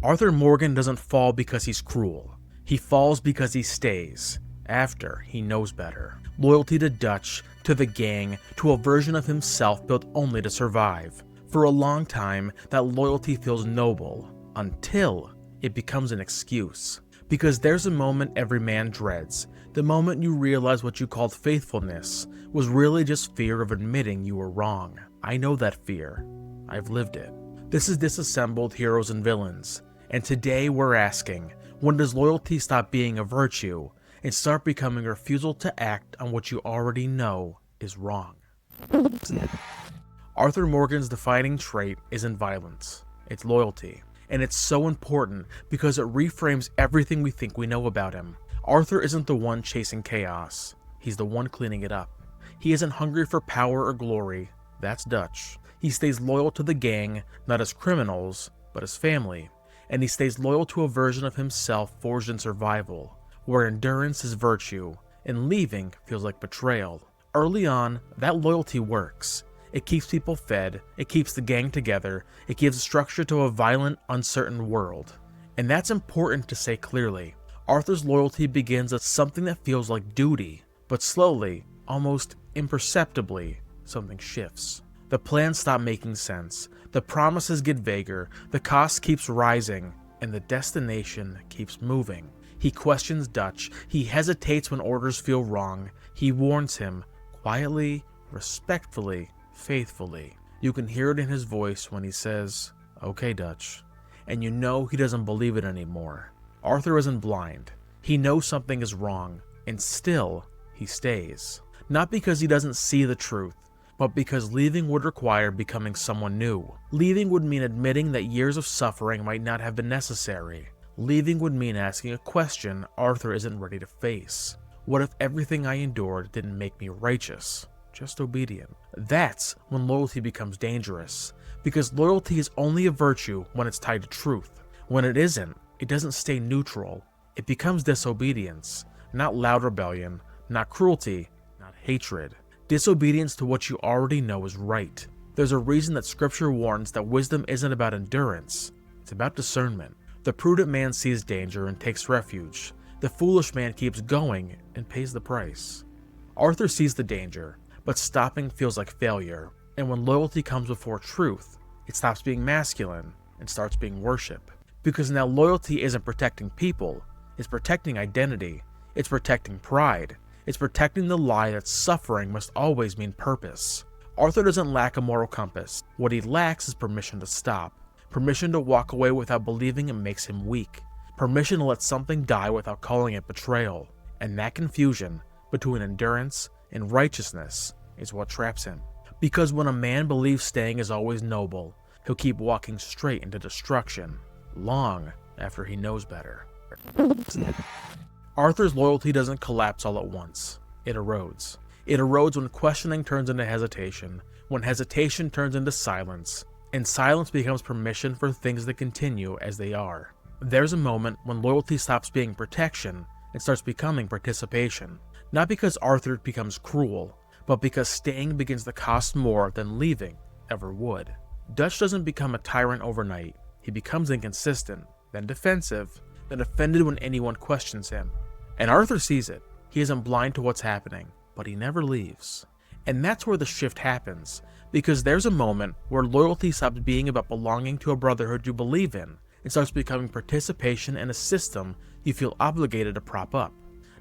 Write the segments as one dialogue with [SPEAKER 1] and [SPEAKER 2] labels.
[SPEAKER 1] Arthur Morgan doesn't fall because he's cruel. He falls because he stays, after he knows better. Loyalty to Dutch, to the gang, to a version of himself built only to survive. For a long time, that loyalty feels noble, until it becomes an excuse. Because there's a moment every man dreads, the moment you realize what you called faithfulness was really just fear of admitting you were wrong. I know that fear. I've lived it. This is Disassembled Heroes and Villains, and today we're asking, when does loyalty stop being a virtue and start becoming a refusal to act on what you already know is wrong? Arthur Morgan's defining trait isn't violence, it's loyalty. And it's so important because it reframes everything we think we know about him. Arthur isn't the one chasing chaos, he's the one cleaning it up. He isn't hungry for power or glory, that's Dutch. He stays loyal to the gang, not as criminals, but as family. And he stays loyal to a version of himself forged in survival, where endurance is virtue, and leaving feels like betrayal. Early on, that loyalty works. It keeps people fed, it keeps the gang together, it gives structure to a violent, uncertain world. And that's important to say clearly. Arthur's loyalty begins as something that feels like duty, but slowly, almost imperceptibly, something shifts. The plans stop making sense, the promises get vaguer, the cost keeps rising, and the destination keeps moving. He questions Dutch, he hesitates when orders feel wrong, he warns him, quietly, respectfully, faithfully. You can hear it in his voice when he says, "Okay, Dutch," and you know he doesn't believe it anymore. Arthur isn't blind. He knows something is wrong, and still, he stays. Not because he doesn't see the truth, but because leaving would require becoming someone new. Leaving would mean admitting that years of suffering might not have been necessary. Leaving would mean asking a question Arthur isn't ready to face. What if everything I endured didn't make me righteous, just obedient? That's when loyalty becomes dangerous, because loyalty is only a virtue when it's tied to truth. When it isn't, it doesn't stay neutral. It becomes disobedience, not loud rebellion, not cruelty, not hatred. Disobedience to what you already know is right. There's a reason that scripture warns that wisdom isn't about endurance, it's about discernment. The prudent man sees danger and takes refuge. The foolish man keeps going and pays the price. Arthur sees the danger, but stopping feels like failure. And when loyalty comes before truth, it stops being masculine and starts being worship. Because now loyalty isn't protecting people, it's protecting identity, it's protecting pride, it's protecting the lie that suffering must always mean purpose. Arthur doesn't lack a moral compass. What he lacks is permission to stop. Permission to walk away without believing it makes him weak. Permission to let something die without calling it betrayal. And that confusion between endurance and righteousness is what traps him. Because when a man believes staying is always noble, he'll keep walking straight into destruction, long after he knows better. Arthur's loyalty doesn't collapse all at once. It erodes. It erodes when questioning turns into hesitation, when hesitation turns into silence, and silence becomes permission for things to continue as they are. There's a moment when loyalty stops being protection and starts becoming participation. Not because Arthur becomes cruel, but because staying begins to cost more than leaving ever would. Dutch doesn't become a tyrant overnight. He becomes inconsistent, then defensive, then offended when anyone questions him. And Arthur sees it. He isn't blind to what's happening, but he never leaves. And that's where the shift happens, because there's a moment where loyalty stops being about belonging to a brotherhood you believe in and starts becoming participation in a system you feel obligated to prop up.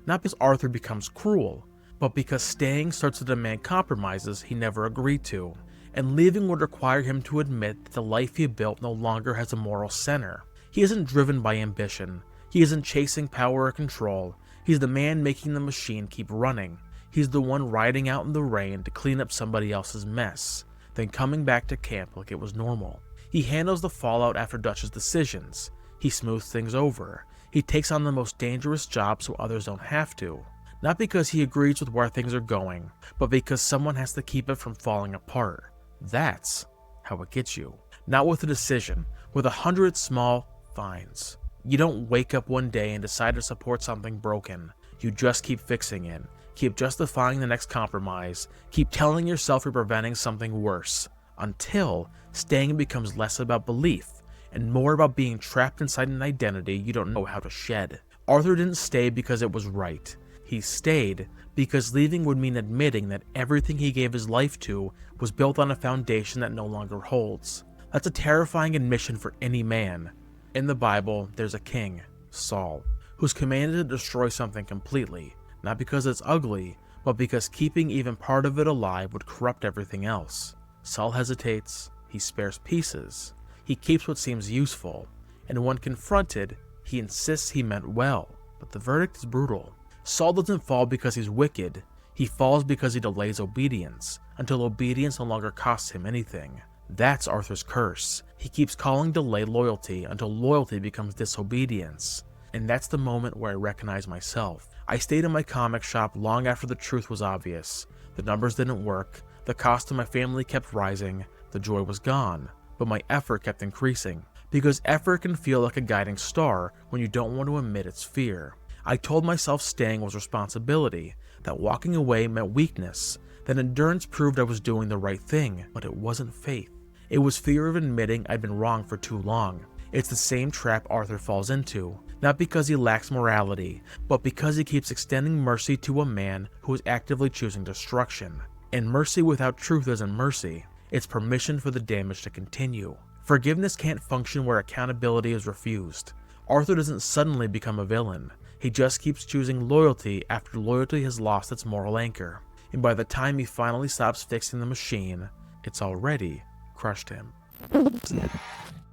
[SPEAKER 1] Not because Arthur becomes cruel, but because staying starts to demand compromises he never agreed to, and leaving would require him to admit that the life he built no longer has a moral center. He isn't driven by ambition. He isn't chasing power or control. He's the man making the machine keep running. He's the one riding out in the rain to clean up somebody else's mess, then coming back to camp like it was normal. He handles the fallout after Dutch's decisions. He smooths things over. He takes on the most dangerous jobs so others don't have to. Not because he agrees with where things are going, but because someone has to keep it from falling apart. That's how it gets you. Not with a decision, with 100 small fines. You don't wake up one day and decide to support something broken. You just keep fixing it. Keep justifying the next compromise. Keep telling yourself you're preventing something worse. Until staying becomes less about belief and more about being trapped inside an identity you don't know how to shed. Arthur didn't stay because it was right. He stayed because leaving would mean admitting that everything he gave his life to was built on a foundation that no longer holds. That's a terrifying admission for any man. In the Bible, there's a king, Saul, who's commanded to destroy something completely, not because it's ugly, but because keeping even part of it alive would corrupt everything else. Saul hesitates, he spares pieces, he keeps what seems useful, and when confronted, he insists he meant well, but the verdict is brutal. Saul doesn't fall because he's wicked, he falls because he delays obedience, until obedience no longer costs him anything. That's Arthur's curse. He keeps calling delay loyalty until loyalty becomes disobedience. And that's the moment where I recognize myself. I stayed in my comic shop long after the truth was obvious. The numbers didn't work, the cost to my family kept rising, the joy was gone, but my effort kept increasing. Because effort can feel like a guiding star when you don't want to admit its fear. I told myself staying was responsibility, that walking away meant weakness, that endurance proved I was doing the right thing, but it wasn't faith. It was fear of admitting I'd been wrong for too long. It's the same trap Arthur falls into, not because he lacks morality, but because he keeps extending mercy to a man who is actively choosing destruction. And mercy without truth isn't mercy, it's permission for the damage to continue. Forgiveness can't function where accountability is refused. Arthur doesn't suddenly become a villain, he just keeps choosing loyalty after loyalty has lost its moral anchor. And by the time he finally stops fixing the machine, it's already crushed him.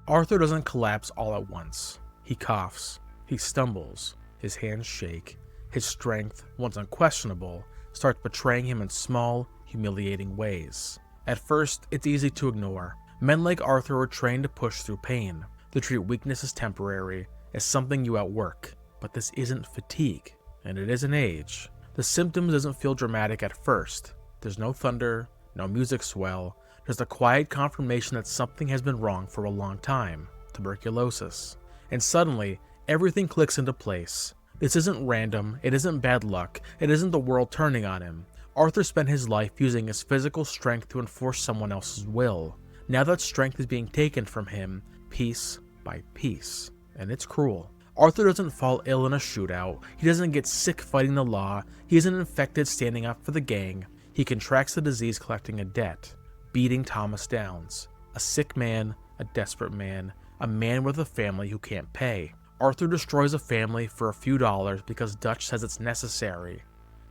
[SPEAKER 1] Arthur doesn't collapse all at once. He coughs, he stumbles, his hands shake, his strength, once unquestionable, starts betraying him in small, humiliating ways. At first, it's easy to ignore. Men like Arthur are trained to push through pain, to treat weakness as temporary, as something you outwork. But this isn't fatigue, and it isn't age. The symptoms doesn't feel dramatic at first. There's no thunder, no music swell, just a quiet confirmation that something has been wrong for a long time, tuberculosis. And suddenly, everything clicks into place. This isn't random, it isn't bad luck, it isn't the world turning on him. Arthur spent his life using his physical strength to enforce someone else's will. Now that strength is being taken from him, piece by piece, and it's cruel. Arthur doesn't fall ill in a shootout, he doesn't get sick fighting the law, he isn't infected standing up for the gang, he contracts the disease collecting a debt, beating Thomas Downs, a sick man, a desperate man, a man with a family who can't pay. Arthur destroys a family for a few dollars because Dutch says it's necessary.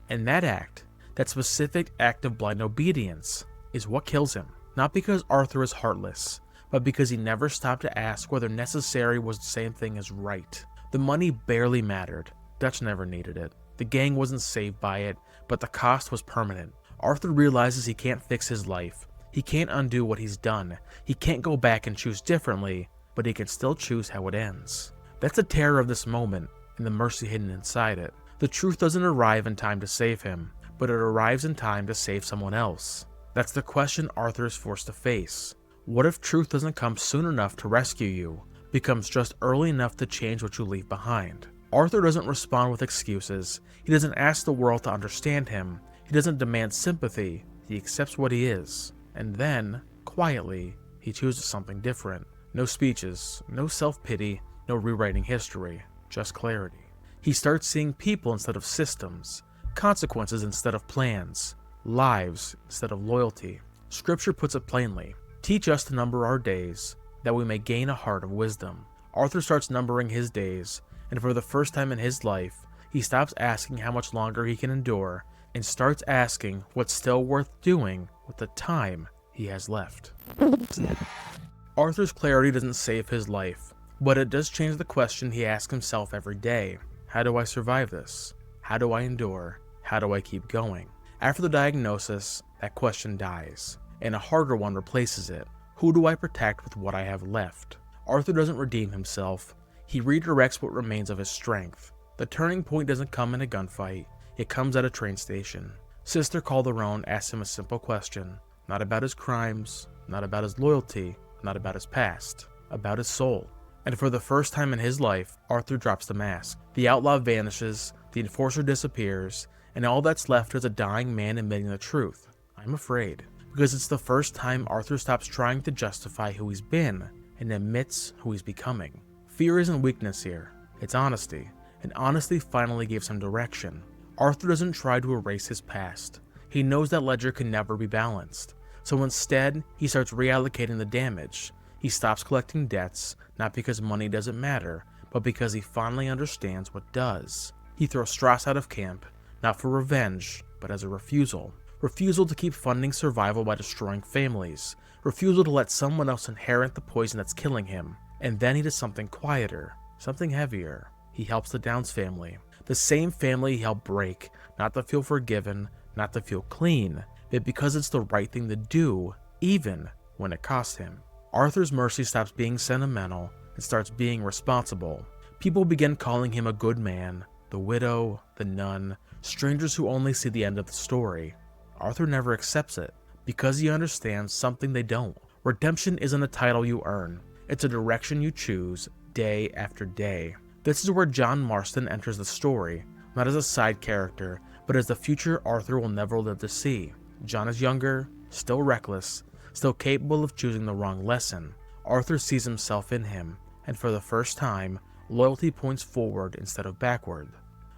[SPEAKER 1] And that act, that specific act of blind obedience, is what kills him. Not because Arthur is heartless, but because he never stopped to ask whether necessary was the same thing as right. The money barely mattered. Dutch never needed it. The gang wasn't saved by it, but the cost was permanent. Arthur realizes he can't fix his life. He can't undo what he's done. He can't go back and choose differently, but he can still choose how it ends. That's the terror of this moment, and the mercy hidden inside it. The truth doesn't arrive in time to save him, but it arrives in time to save someone else. That's the question Arthur is forced to face. What if truth doesn't come soon enough to rescue you, becomes just early enough to change what you leave behind? Arthur doesn't respond with excuses. He doesn't ask the world to understand him. He doesn't demand sympathy. He accepts what he is. And then, quietly, he chooses something different. No speeches, no self-pity, no rewriting history, just clarity. He starts seeing people instead of systems, consequences instead of plans, lives instead of loyalty. Scripture puts it plainly, teach us to number our days, that we may gain a heart of wisdom. Arthur starts numbering his days, and for the first time in his life, he stops asking how much longer he can endure, and starts asking what's still worth doing with the time he has left. Arthur's clarity doesn't save his life, but it does change the question he asks himself every day. How do I survive this? How do I endure? How do I keep going? After the diagnosis, that question dies, and a harder one replaces it. Who do I protect with what I have left? Arthur doesn't redeem himself. He redirects what remains of his strength. The turning point doesn't come in a gunfight. It comes at a train station. Sister Calderon asks him a simple question, not about his crimes, not about his loyalty, not about his past, about his soul. And for the first time in his life, Arthur drops the mask. The outlaw vanishes, the enforcer disappears, and all that's left is a dying man admitting the truth. I'm afraid, because it's the first time Arthur stops trying to justify who he's been and admits who he's becoming. Fear isn't weakness here, it's honesty, and honesty finally gives him direction. Arthur doesn't try to erase his past. He knows that ledger can never be balanced, so instead, he starts reallocating the damage. He stops collecting debts, not because money doesn't matter, but because he finally understands what does. He throws Strauss out of camp, not for revenge, but as a refusal. Refusal to keep funding survival by destroying families. Refusal to let someone else inherit the poison that's killing him. And then he does something quieter, something heavier. He helps the Downs family. The same family he helped break, not to feel forgiven, not to feel clean, but because it's the right thing to do, even when it costs him. Arthur's mercy stops being sentimental and starts being responsible. People begin calling him a good man, the widow, the nun, strangers who only see the end of the story. Arthur never accepts it, because he understands something they don't. Redemption isn't a title you earn, it's a direction you choose day after day. This is where John Marston enters the story, not as a side character, but as the future Arthur will never live to see. John is younger, still reckless, still capable of choosing the wrong lesson. Arthur sees himself in him, and for the first time, loyalty points forward instead of backward.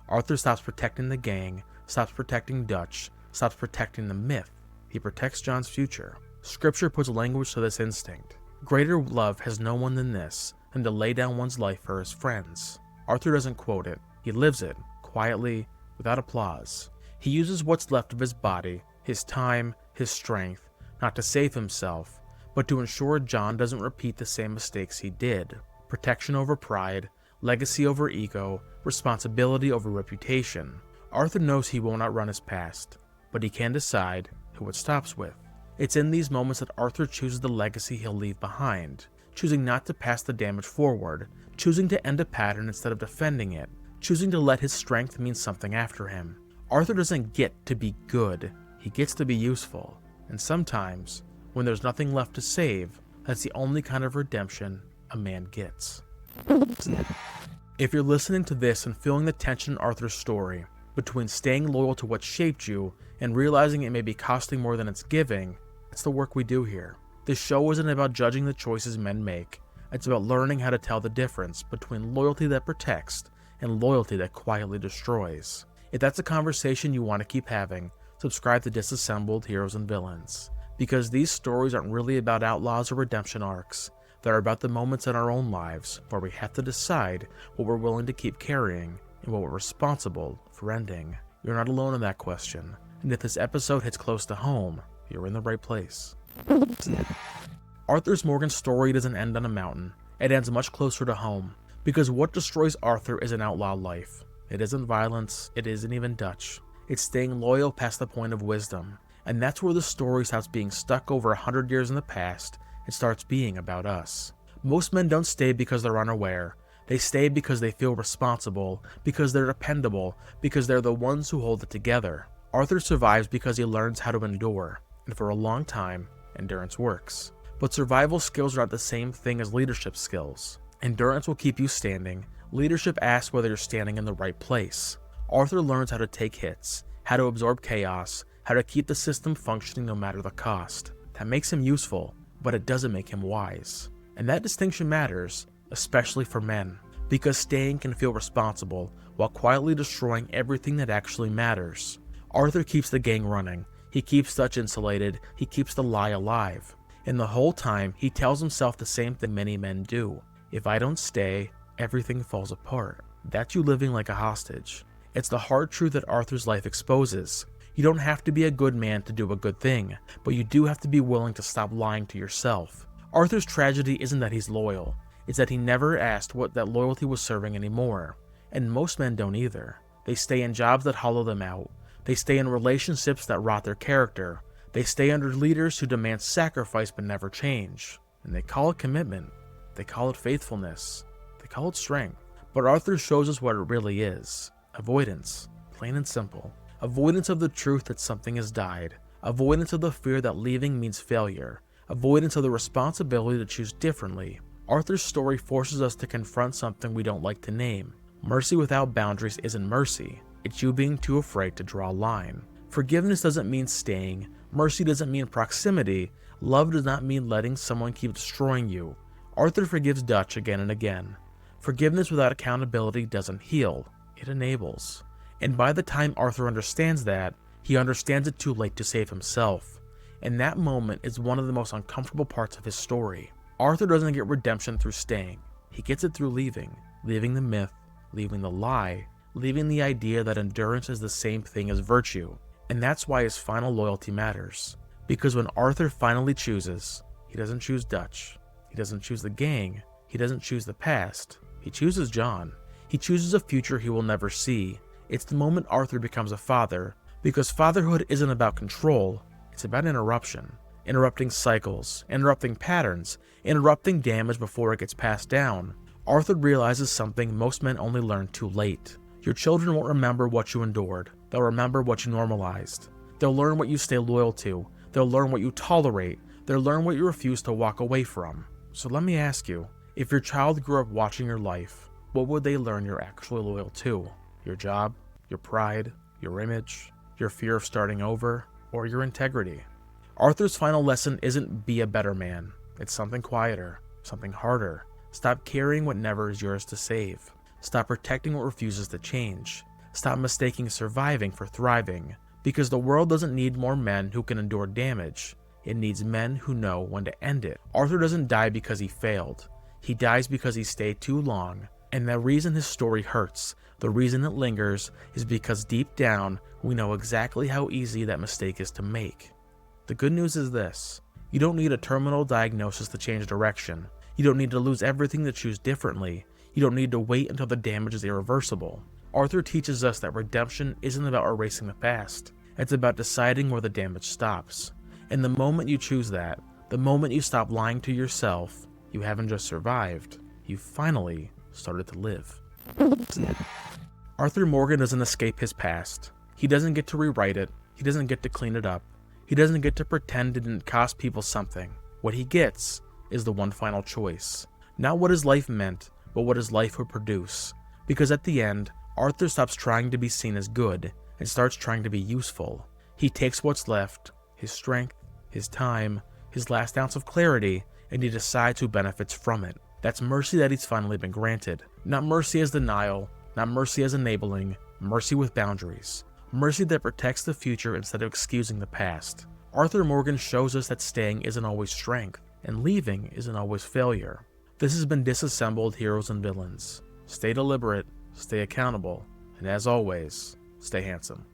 [SPEAKER 1] Arthur stops protecting the gang, stops protecting Dutch, stops protecting the myth. He protects John's future. Scripture puts language to this instinct. Greater love has no one than this, than to lay down one's life for his friends. Arthur doesn't quote it, he lives it, quietly, without applause. He uses what's left of his body, his time, his strength, not to save himself, but to ensure John doesn't repeat the same mistakes he did. Protection over pride, legacy over ego, responsibility over reputation. Arthur knows he won't outrun his past, but he can decide who it stops with. It's in these moments that Arthur chooses the legacy he'll leave behind, choosing not to pass the damage forward, choosing to end a pattern instead of defending it, choosing to let his strength mean something after him. Arthur doesn't get to be good, he gets to be useful, and sometimes, when there's nothing left to save, that's the only kind of redemption a man gets. If you're listening to this and feeling the tension in Arthur's story, between staying loyal to what shaped you and realizing it may be costing more than it's giving, it's the work we do here. This show isn't about judging the choices men make, it's about learning how to tell the difference between loyalty that protects and loyalty that quietly destroys. If that's a conversation you want to keep having, subscribe to Disassembled Heroes and Villains, because these stories aren't really about outlaws or redemption arcs. They're about the moments in our own lives where we have to decide what we're willing to keep carrying and what we're responsible for ending. You're not alone in that question, and if this episode hits close to home, you're in the right place. Arthur's Morgan story doesn't end on a mountain. It ends much closer to home, because what destroys Arthur is an outlaw life. It isn't violence, it isn't even Dutch. It's staying loyal past the point of wisdom, and that's where the story stops being stuck over 100 years in the past and starts being about us. Most men don't stay because they're unaware. They stay because they feel responsible, because they're dependable, because they're the ones who hold it together. Arthur survives because he learns how to endure, and for a long time, endurance works. But survival skills are not the same thing as leadership skills. Endurance will keep you standing. Leadership asks whether you're standing in the right place. Arthur learns how to take hits, how to absorb chaos, how to keep the system functioning no matter the cost. That makes him useful, but it doesn't make him wise. And that distinction matters, especially for men, because staying can feel responsible while quietly destroying everything that actually matters. Arthur keeps the gang running, he keeps Dutch insulated, he keeps the lie alive. And the whole time, he tells himself the same thing many men do. If I don't stay, everything falls apart. That's you living like a hostage. It's the hard truth that Arthur's life exposes. You don't have to be a good man to do a good thing, but you do have to be willing to stop lying to yourself. Arthur's tragedy isn't that he's loyal, it's that he never asked what that loyalty was serving anymore. And most men don't either. They stay in jobs that hollow them out. They stay in relationships that rot their character. They stay under leaders who demand sacrifice but never change. And they call it commitment. They call it faithfulness. They call it strength. But Arthur shows us what it really is. Avoidance. Plain and simple. Avoidance of the truth that something has died. Avoidance of the fear that leaving means failure. Avoidance of the responsibility to choose differently. Arthur's story forces us to confront something we don't like to name. Mercy without boundaries isn't mercy. It's you being too afraid to draw a line. Forgiveness doesn't mean staying. Mercy doesn't mean proximity. Love does not mean letting someone keep destroying you. Arthur forgives Dutch again and again. Forgiveness without accountability doesn't heal, it enables. And by the time Arthur understands that, he understands it too late to save himself. And that moment is one of the most uncomfortable parts of his story. Arthur doesn't get redemption through staying. He gets it through leaving. Leaving the myth, leaving the lie, leaving the idea that endurance is the same thing as virtue. And that's why his final loyalty matters. Because when Arthur finally chooses, he doesn't choose Dutch. He doesn't choose the gang. He doesn't choose the past. He chooses John. He chooses a future he will never see. It's the moment Arthur becomes a father, because fatherhood isn't about control, it's about interruption. Interrupting cycles, interrupting patterns, interrupting damage before it gets passed down. Arthur realizes something most men only learn too late. Your children won't remember what you endured. They'll remember what you normalized. They'll learn what you stay loyal to. They'll learn what you tolerate. They'll learn what you refuse to walk away from. So let me ask you, if your child grew up watching your life, what would they learn you're actually loyal to? Your job, your pride, your image, your fear of starting over, or your integrity? Arthur's final lesson isn't be a better man. It's something quieter, something harder. Stop carrying what never is yours to save. Stop protecting what refuses to change. Stop mistaking surviving for thriving. Because the world doesn't need more men who can endure damage. It needs men who know when to end it. Arthur doesn't die because he failed. He dies because he stayed too long. And the reason his story hurts, the reason it lingers, is because deep down, we know exactly how easy that mistake is to make. The good news is this: you don't need a terminal diagnosis to change direction. You don't need to lose everything to choose differently. You don't need to wait until the damage is irreversible. Arthur teaches us that redemption isn't about erasing the past. It's about deciding where the damage stops. And the moment you choose that, the moment you stop lying to yourself, you haven't just survived, you finally started to live. Arthur Morgan doesn't escape his past. He doesn't get to rewrite it. He doesn't get to clean it up. He doesn't get to pretend it didn't cost people something. What he gets is the one final choice. Not what his life meant, but what his life would produce. Because at the end, Arthur stops trying to be seen as good and starts trying to be useful. He takes what's left, his strength, his time, his last ounce of clarity, and he decides who benefits from it. That's mercy that he's finally been granted. Not mercy as denial, not mercy as enabling, mercy with boundaries. Mercy that protects the future instead of excusing the past. Arthur Morgan shows us that staying isn't always strength, and leaving isn't always failure. This has been Disassembled Heroes and Villains. Stay deliberate, stay accountable, and as always, stay handsome.